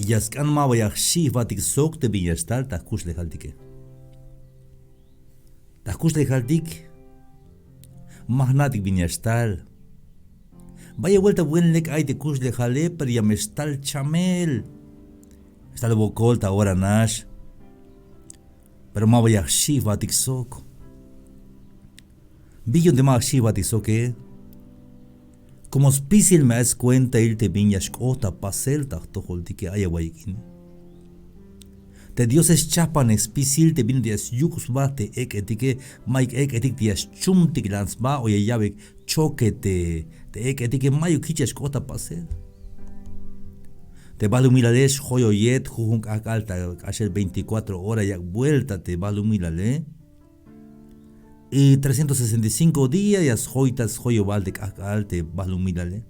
Yaskan ma vaya shi vatik sok te binyastal takus lejaltike. Takus lejaltik mahnatik binyastal. Vaya vuelta buen lek ay te kus lejale per yamestal chamel. Está el bocol ta ahora nash. Pero ma vaya shi vatik sok. Billion de ma shi vatik sok como spisil me das cuenta irte viñas ota pasel tahtoholti que haya guayquín. Te dioses chapan spisil te vin dias yukus bate ek etike maik ek etik dias chumtik lans ba o yavek choque te ek etike mayu kichas ota pasel. Te balumilales joyo yet jujunk akalta ayer 24 horas yak vuelta te balumilale. Y 365 días y as joitas joyo baldek akalte balumilale.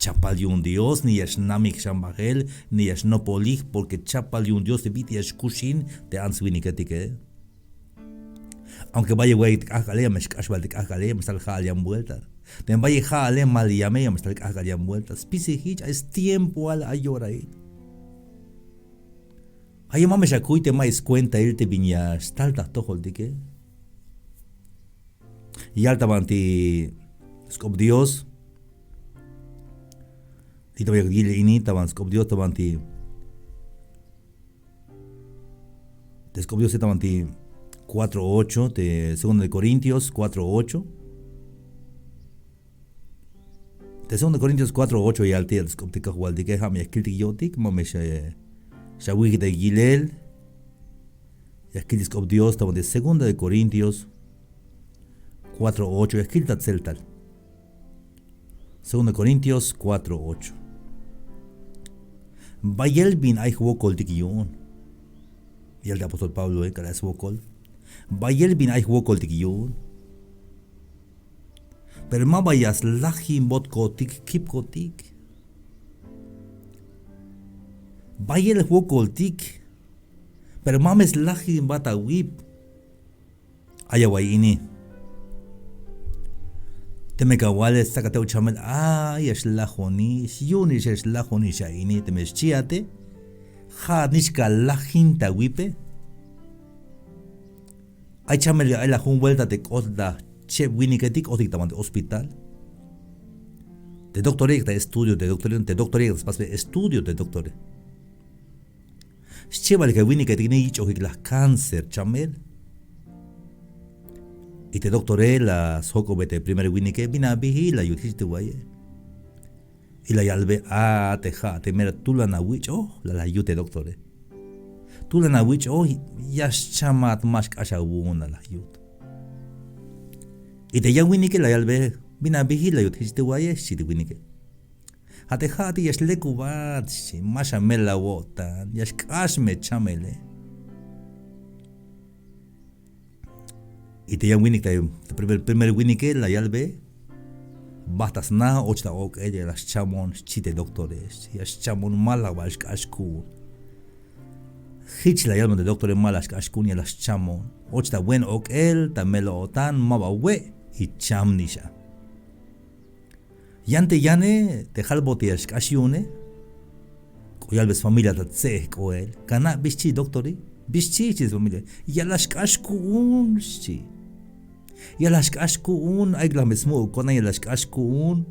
Chapal un dios ni es namik shambagel ni es no polig porque chapal un dios de biti es kushin te answiniketike. Aunque vaya güey akale me skashbaldek akale me sal jalian vuelta. Te vaya jale mal llame me sal akalian vuelta. Spisi hich es tiempo al ayorai. Ay mame shakuite mais cuenta irte viñas talta tojoldike. Y alta banti skop Dios. Tito voy a decirle ini taban skop Dios tabanti. Te skop Dios tabanti 4:8 de 2 de Corintios 4:8. De 2 de Corintios 4:8 y alti skop tika hualdike ham ya kilti yotik mame shawi de Gilel. Ya kilti skop Dios tabanti 2 de Corintios 4:8 escrita celtal. 2 Corintios 4:8. Bayel bin ay huokol tikiyon. Y el apóstol Pablo cada es huokol. Bayel bin ay huokol tikiyon. Pero ma bayas lahim bot kotik kip kotik. Bayel huokol tik. Pero mames lahim bata wip. Ayaway ini. Temekawale sakateu chamel ay es lajoni siunis es lajoni shaini temeschiate ha nishka lajinta wipe ay chamel ay la jun vuelta te otda che winiketik otik tamante hospital de doctorek de estudio de doctorek pas estudio de doctore chevale que winiketik ni ichokik la cáncer chamel. Y te doctoré la soco bete primer winike bina bihi la yutiste guaye. Y la yalbe te mera tula na wich la yute doctore. Tula na wich yash chamat mask asha wuna la yut. Y te ya winike la yalbe bina bihi la yutiste guaye shiti winike. Ti yash lekubat shi masha mela wotan yash kashme chamele. Y te llaman winning primer winning que la yalbe bastas na ochta ok ella las chamon chite doctores y as chamon malabash ashku hich la yalma de doctores malas ashkun y las chamon ochta buen ok el tamelo otan mabawe y chamnisha yante yane te halbote ashkashune koyalbes familia tatse ko el kana bichi doctori bichi chis familia y las ashkun chi Yalas kashkuun aiglam smoke kona yalas kashkuun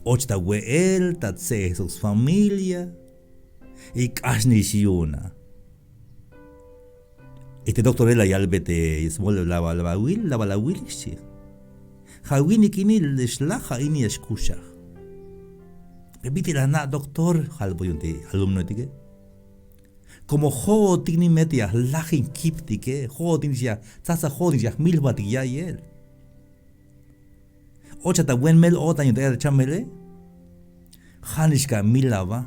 ochta weel tatse sus familia y kashni shiuna este doctorela yalbete smol la will shi hawini kini lishlaha ini eskusha bebiti la na doctor halboyunte alumno tige como jo tini metia lajin kiptike jo tinja tasa jo tinja milbati ya yel ocha ta buen mel ota ni de chamele hanishka milava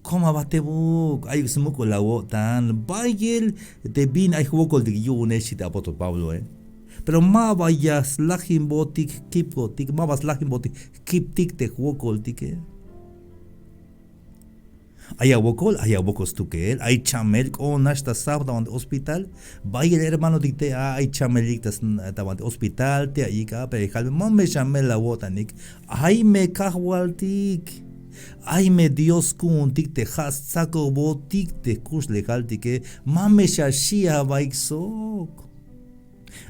como batebu ay smuko la otan bayel de bin ay huokol de yune shita apóstol Pablo pero ma vayas lajin botik kipkotik ma vas lajin botik kiptik te huokol tike Ayabocos tu que él, hay chamel con hasta sábado en hospital, vaya el hermano dicte, hay chamelitas en hospital, te ahí ka, pero hija, me chamel la botanik, ay me cajualtik. Ay me Dios kun tik te has saco botik te kus legal que mame shashia baixok.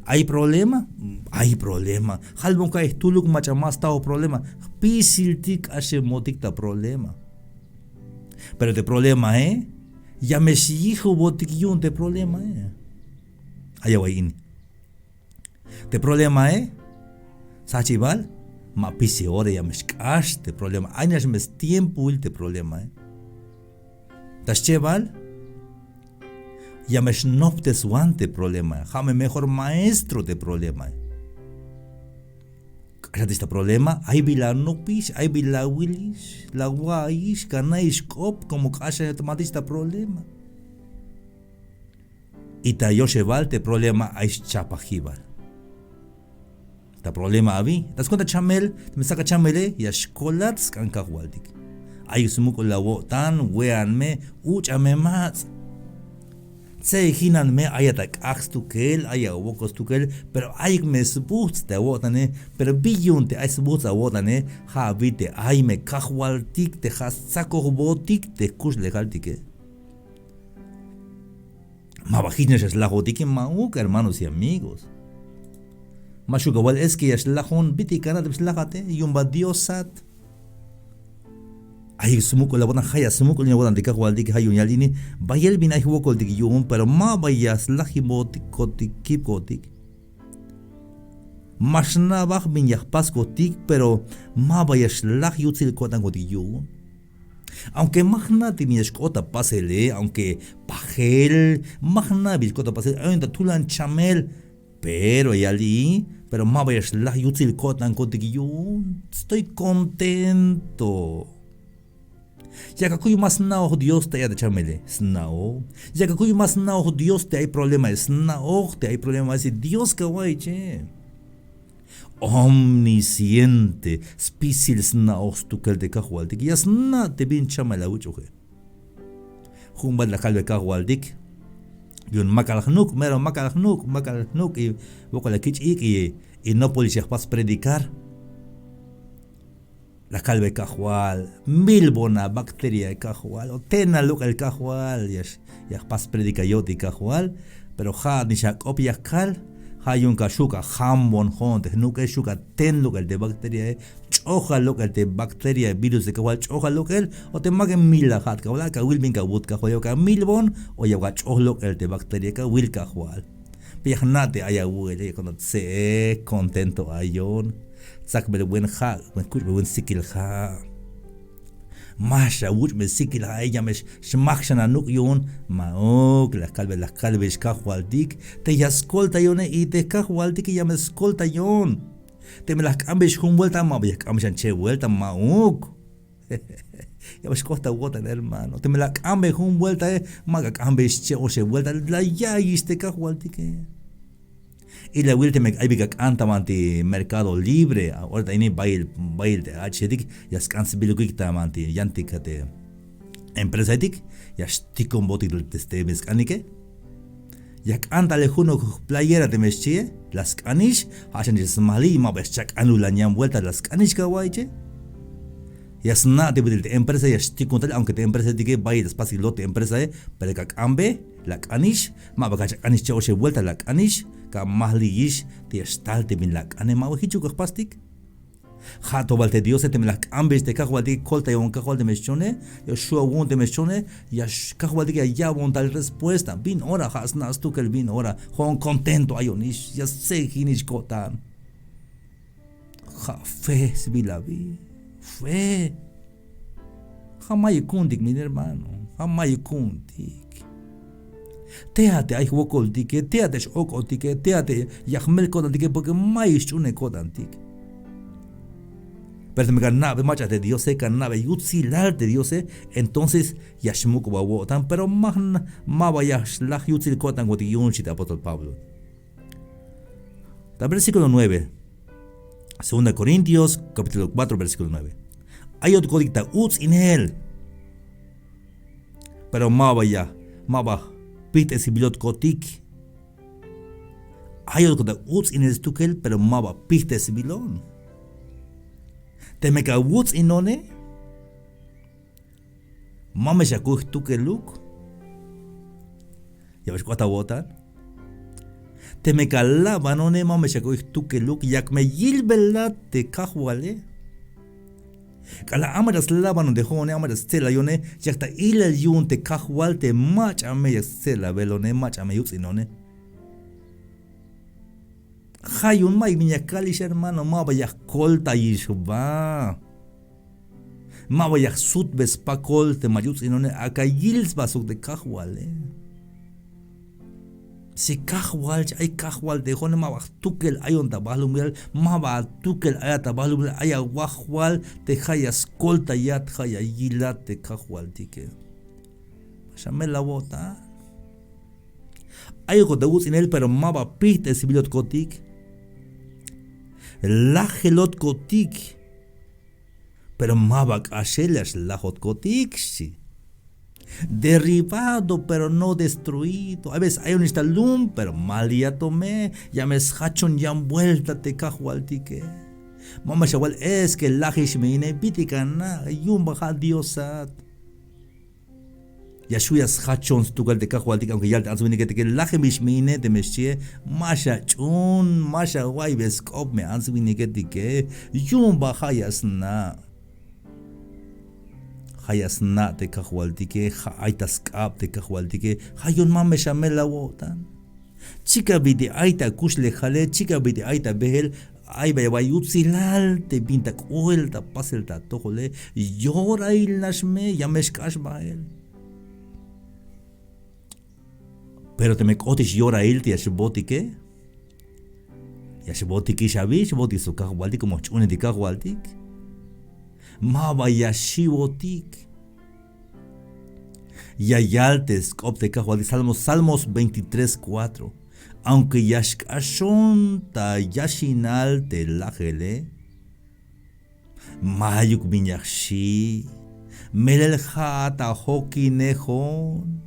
¿Hay problema? Hay problema. Halbon ka estuluk machamas tao problema. Pisil tik ashe motik ta problema. Pero te problema ya me hijo botik yun te problema Ayawain. Te problema Sachival? Ma pisi ore ya meshkash te problema. Añas mes tiempo il te problema Tascheval? Ya me snopte suante problema. Jame mejor maestro de problema. Cállate este problema. Hay bila nopish, hay bila willish, la guaish, canaish cop, como casha automatista problema. Y ta yosheval te problema aish chapajibal. Ta problema abi. ¿Das cuenta chamel? Me saca chamele y a shkolats kankahualdik. Ay sumuko la wotan, weanme, uchame mats. Se hinan me ayatak axtu kel, ayawokos tu kel, pero ay me sbuts te wotane, pero billun te ay sbuts a wotane, ha vite ay me kahualtik te has saco botik te kus legaltike. Ma bajines es la jotik mauk, hermanos y amigos. Mashugawal es que es la jon bitikana de slagate, yumba diosat. Ay sumuko la botan haya sumuko ni botan de kahualdik hayun yalini, bayel bin ay wokol dik yum, pero ma bayas lahibotik kotik kip kotik. Mashna bach bin yahpas kotik, pero ma bayas lah yutzil kotan kotik yum. Aunque magna timish kota pasele, aunque pajel, magna bil kota pasele, ayun tulan chamel, pero yali, pero ma bayas lah yutzil kotan kotik yum. Estoy contento. Ya que más nao Dios te ha de chamele, snao. Ya que más nao Dios te hay problema, snao te hay problema, ese Dios que che. Omnisciente, spisil snao stukel de cajualdik, ya sna te bin chamela uchuge. Jumbal la calve cajualdik. Yun makalaknuk, mero makalaknuk, y boca la kich y no policías pas predicar. La calve cajual, milbona bacteria cajual, o tena loca el cajual, ya pas predicayoti cajual, pero ha ni shak opiakal, ha yun kashuka hambon honte, nuka shuka ten local de bacteria, choja local de bacteria, virus de cajual, choja local, o te maguen mil la hat cajual, ka wilbin ka wut cajual, ka milbon, o ya choja local de bacteria, ka wil cajual. Piagnate haya huele, cuando se contento ayon. Sak me buen ha, me buen sikil ha. Masha wuch me sikil ha, ella me shmakshan anuk yon, maok, las calves cajualdik, te ya escolta yon y te cajualdik y ya me escolta yon. Te me las cambies con vuelta, ma voy a cambiar che vuelta, maok. Ya me escolta vuelta, hermano. Te me las cambies con vuelta, maga cambies che o se vuelta, la ya y este cajualdik. Y la última hay que antamanti mercado libre ahora tiene bail de achedik ya scans bilugita manti yantikate empresa etik ya stikon botik del testemes kanike ya antale juno playera de meschie las canish hacen smali ma beschak anulanyam vuelta las canish kawaiche ya sna de empresa ya stikon tal aunque te empresa dige bail espacio lote empresa pero que ambe la canish ma bagacha canish che vuelta la canish ka mahliish te stalte min lak ane ma hichu ka pastik hato valte dios te milak ambes te kahwaldi kolta yon kahwalde mechone yo shua wonte mechone ya kahwaldi ya won tal respuesta bin ora hasnas tu kel bin ora hon contento ayonish ya se hinish kotan ha fe sibilavi fe jamai kundik min hermano jamai kundik teate ay wokol dike teate shokol dike teate yahmel kodan dike porque mai chune kodan dik pero me ganaba macha de Dios se ganaba yutsilar de Dios entonces yashmuko bawotan pero ma vaya la yutsil kodan goti yunchita apóstol Pablo. El versículo 9 2 Corintios capítulo 4 versículo 9 hay otro código utz in él pero maba pit esibilot kotik. Ayo kota uts in estukel, pero maba pit esibilon. Te meka uts inone, mame shakuh tukeluk. Ya ves cuata botan. Te me calaba no ne mame shakuh tukeluk, yak me yilbelat te kahwale. Kala amaras labano de jone amaras stela yone, yakta ilal yun te kahwal te mach ame yak stela velone, mach ame uts inone. Hayun mai minya kalish hermano, maba yak kolta yishba. Maba yak sut bespa kolte mayuts inone, aka yils basuk de kahwale. Si kahwal ay kahwal de jone maba tukel ayon tabalumel, maba tukel ayat tabalumel, aya wahwal te haya skolta yat haya yilat te kahwal tike. Shame la bota. Ayo kotagus in él, pero maba piste sibilot kotik. La gelot kotik. Pero maba ashelash la hot kotik si. Derribado pero no destruido. A veces hay un estalum pero mal ya tomé. Ya me schachon ya vuelta te cajualtique. Mama shawal es que la me inevitica na yum baja diosat. Ya shuyas schachons tugal te cajualtique aunque ya te answini que la me te meshie masha chun masha guay beskop me answini que yum baja yasna. Hayasna te cajualtique, aitas cap te cajualtique, hayon mame shamel la wotan. Chica vide aita kushle jale, chica vide aita behel, ay bayutzilal te pinta cuelta, paselta tojole, llora il nashme, yameshkash bael. Pero te me cotish llora il te yashbotike, yashbotiki shabish, botis su cajualtique, como chune de cajualtique. Maba yashivotik. Yayaltes opte cajual de Salmos 23:4. Aunque yashkashon ta yashinal te lajele. Mayuk minyakshi. Melelha ta hoki nejon.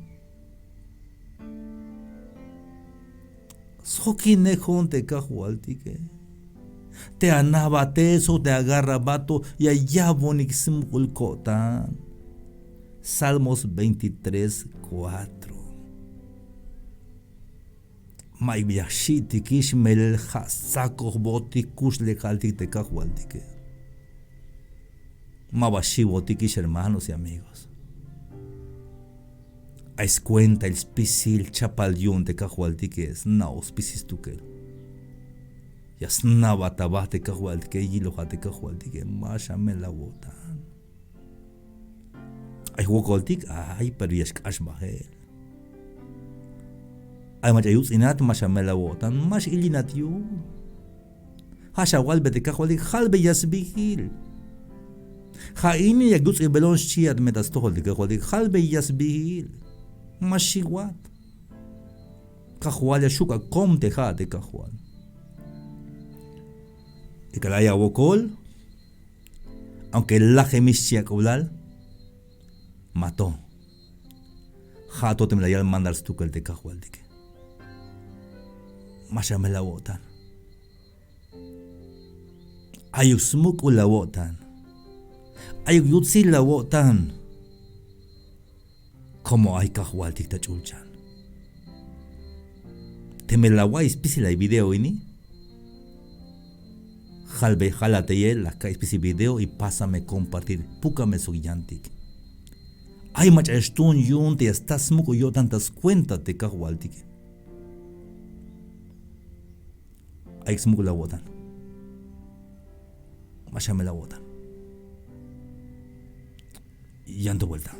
Hoki nejon te cajual tike. Te anabate eso, te agarra vato y allá boniquísimo ulcotan. Salmos 23:4. Mai viashiti kish melel hasako boti kush le kalti te cajualtique. Mabashi boti kish hermanos y amigos. Ais cuenta el spisil chapalión te cajualtique es no spisis tukel. Yasnaba tabate cajualtique y lo hate cajualtique masha me la botan. Ay wokoltik ay pero yashkash bahel. Ay machayus inat masha me la botan mash ilinat yu. Hasha walbe te cajualtique halbe yasbihil. Haini yagus ibelon shiat metas tohol te cajualtique halbe yasbihil. Mashiwat. Cajual yashuka kom te hate cajual. Y que la haya wokol, aunque la gemishia coblal, mató. Jato te me la yal mandar stukel de cajual de que. Masha me la botan. Ayuk smuk la botan. Ayuk yutsi la botan. Como hay cajual tic tachulchan. Te me la guay especie la video ini. Jalbe jalate la especie video y pásame compartir. Púcame su llantic. Ay macha estun yun te estás muco yo tantas cuentas te cajualtic. Ay smuco la botan. Macha me la botan. Y ando vuelta.